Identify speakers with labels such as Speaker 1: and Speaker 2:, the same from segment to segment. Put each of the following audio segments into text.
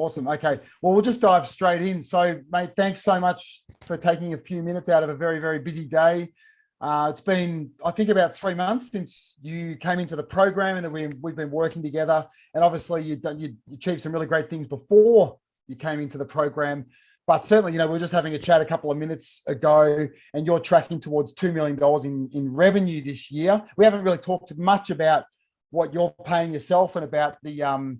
Speaker 1: Awesome. Okay. Well, we'll just dive straight in. So, mate, thanks so much for taking a few minutes out of a very, very busy day. It's been, I think, about 3 months since you came into the program, and that we've been working together. And obviously, you achieved some really great things before you came into the program. But certainly, we were just having a chat a couple of minutes ago, and you're tracking towards $2 million in revenue this year. We haven't really talked much about what you're paying yourself and about the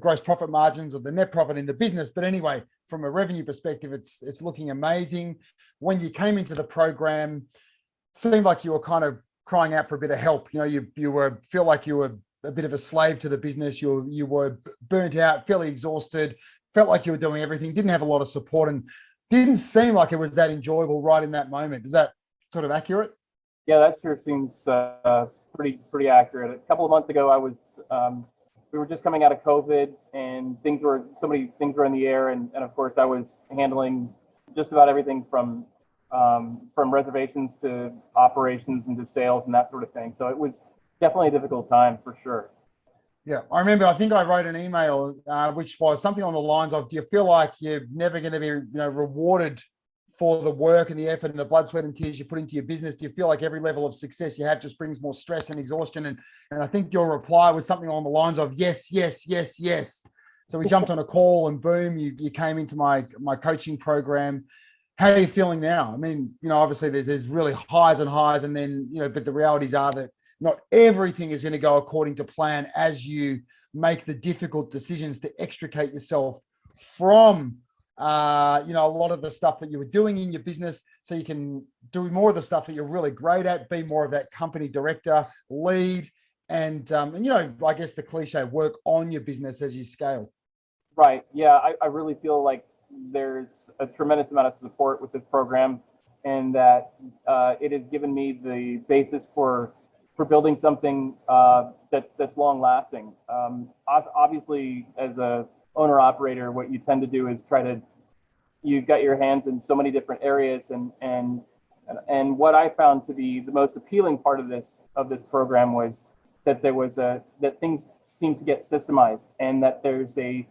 Speaker 1: gross profit margins or the net profit in the business. But anyway, from a revenue perspective, it's looking amazing. When you came into the program, it seemed like you were kind of crying out for a bit of help. You feel like you were a bit of a slave to the business. You were burnt out, fairly exhausted, felt like you were doing everything, didn't have a lot of support, and didn't seem like it was that enjoyable right in that moment. Is that sort of accurate?
Speaker 2: Yeah, that sure seems pretty accurate. A couple of months ago, we were just coming out of COVID, and so many things were in the air, and of course I was handling just about everything from reservations to operations and to sales and that sort of thing. So it was definitely a difficult time for sure.
Speaker 1: Yeah, I remember. I think I wrote an email which was something on the lines of, "Do you feel like you're never going to be, rewarded for the work and the effort and the blood, sweat, and tears you put into your business? Do you feel like every level of success you have just brings more stress and exhaustion?" And I think your reply was something along the lines of, "Yes, yes, yes, yes." So we jumped on a call, and boom, you came into my coaching program. How are you feeling now? I mean, obviously there's really highs and highs, and then, but the realities are that not everything is going to go according to plan as you make the difficult decisions to extricate yourself from a lot of the stuff that you were doing in your business, so you can do more of the stuff that you're really great at, be more of that company director, lead, and I guess the cliche, work on your business as you scale.
Speaker 2: Right. Yeah, I really feel like there's a tremendous amount of support with this program, and that it has given me the basis for building something that's long lasting. Obviously, as a owner operator, what you tend to do is you've got your hands in so many different areas, and what I found to be the most appealing part of this program was that that things seem to get systemized, and that there's a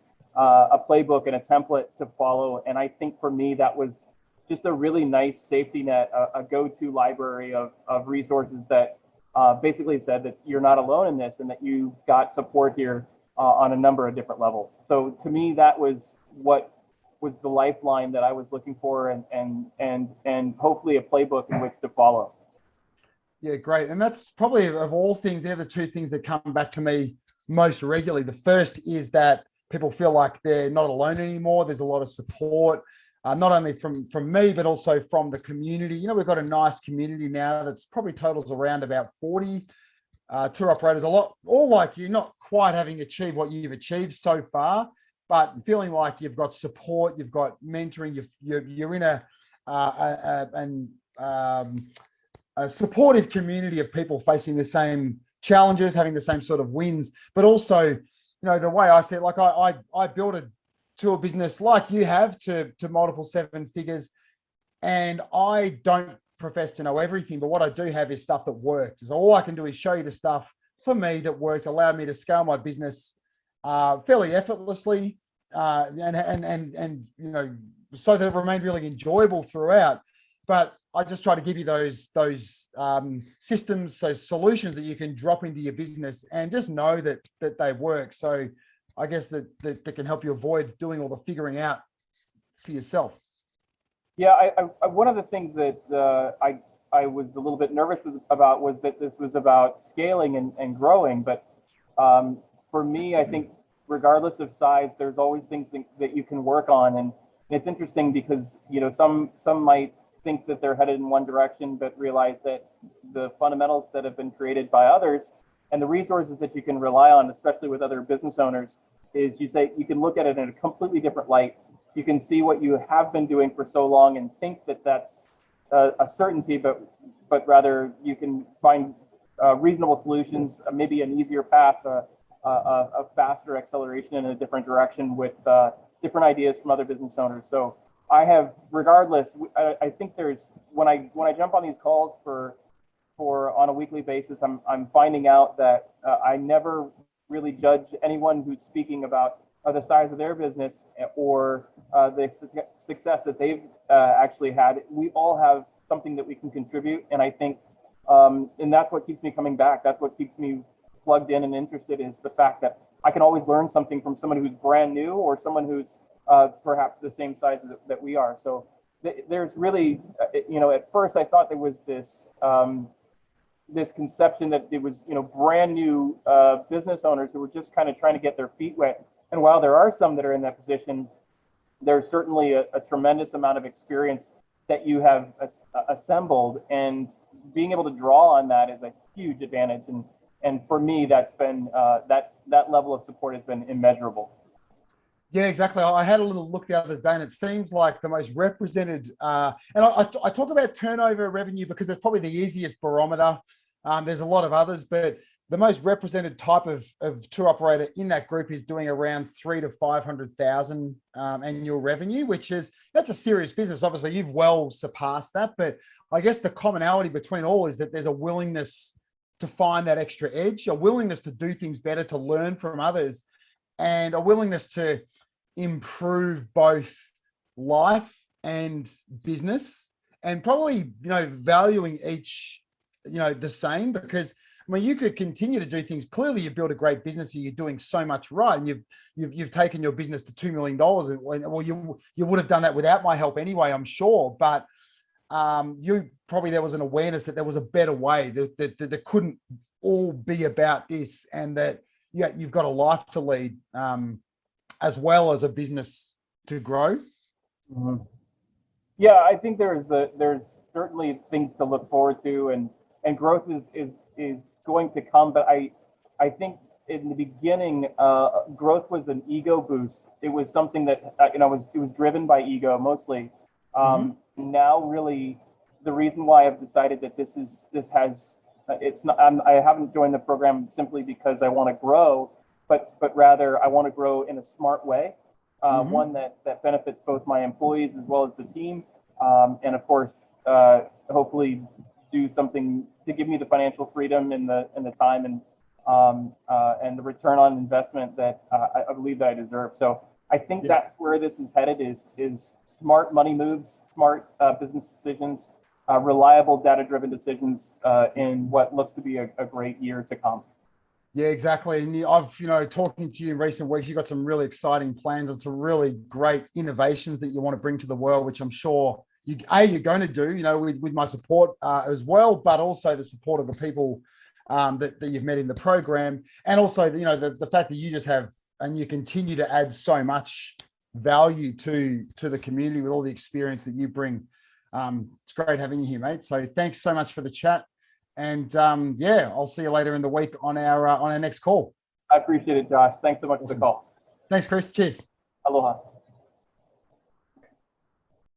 Speaker 2: playbook and a template to follow. And I think for me, that was just a really nice safety net, a go-to library of resources that basically said that you're not alone in this, and that you got support here on a number of different levels. So to me, that was what was the lifeline that I was looking for, and hopefully a playbook in which to follow.
Speaker 1: Yeah, great. And that's probably, of all things, they're the two things that come back to me most regularly. The first is that people feel like they're not alone anymore. There's a lot of support, not only from me, but also from the community. We've got a nice community now that's probably totals around about 40 tour operators, all like you, not quite having achieved what you've achieved so far, but feeling like you've got support, you've got mentoring, you're in a supportive community of people facing the same challenges, having the same sort of wins. But also, the way I see it, like I built a tour business like you have to multiple seven figures, and I don't profess to know everything, but what I do have is stuff that works. So all I can do is show you the stuff for me that works, allowed me to scale my business fairly effortlessly, and so that it remained really enjoyable throughout. But I just try to give you those systems, those solutions that you can drop into your business, and just know that they work. So I guess that can help you avoid doing all the figuring out for yourself.
Speaker 2: Yeah, I one of the things that I was a little bit nervous about was that this was about scaling and growing. But for me, I think regardless of size, there's always things that you can work on. And it's interesting because, some might think that they're headed in one direction, but realize that the fundamentals that have been created by others and the resources that you can rely on, especially with other business owners, is you can look at it in a completely different light. You can see what you have been doing for so long and think that that's a certainty, but rather you can find reasonable solutions, maybe an easier path, a faster acceleration in a different direction with different ideas from other business owners. So I have, regardless, I think there's, when I jump on these calls for on a weekly basis, I'm finding out that I never really judge anyone who's speaking about the size of their business or the success that they've actually had. We all have something that we can contribute, and I think, and that's what keeps me coming back. That's what keeps me plugged in and interested, is the fact that I can always learn something from someone who's brand new or someone who's perhaps the same size that we are. So there's really, at first I thought there was this this conception that it was, brand new business owners who were just kind of trying to get their feet wet. And while there are some that are in that position, there's certainly a tremendous amount of experience that you have assembled, and being able to draw on that is a huge advantage. And for me, that's been that level of support has been immeasurable.
Speaker 1: Yeah, exactly. I had a little look the other day, and it seems like the most represented, and I talk about turnover revenue because that's probably the easiest barometer. There's a lot of others, but the most represented type of tour operator in that group is doing around 300,000 to 500,000 annual revenue, that's a serious business. Obviously, you've well surpassed that, but I guess the commonality between all is that there's a willingness to find that extra edge, a willingness to do things better, to learn from others, and a willingness to improve both life and business, and probably, valuing each, the same, because you could continue to do things. Clearly, you build a great business and you're doing so much right, and you've taken your business to $2 million. Well, you would have done that without my help anyway, I'm sure. But there was an awareness that there was a better way, that couldn't all be about this, and that you've got a life to lead, as well as a business to grow.
Speaker 2: Mm-hmm. Yeah, I think there's certainly things to look forward to, and growth is going to come. But I think in the beginning, growth was an ego boost. It was something that it was driven by ego mostly. Now, really, the reason why I've decided that I haven't joined the program simply because I want to grow, but rather I want to grow in a smart way, one that benefits both my employees as well as the team, and of course, hopefully do something to give me the financial freedom and the time and the return on investment that I believe that I deserve. So I think that's where this is headed, is smart money moves, smart business decisions, reliable data-driven decisions in what looks to be a great year to come.
Speaker 1: Yeah, exactly. And I've, talking to you in recent weeks, you've got some really exciting plans and some really great innovations that you want to bring to the world, which I'm sure you're going to do, with my support as well, but also the support of the people that you've met in the program. And also, the fact that you just have, and you continue to add so much value to the community with all the experience that you bring. It's great having you here, mate. So thanks so much for the chat. And I'll see you later in the week on our next call.
Speaker 2: I appreciate it, Josh. Thanks so much for the call.
Speaker 1: Thanks, Chris. Cheers.
Speaker 2: Aloha.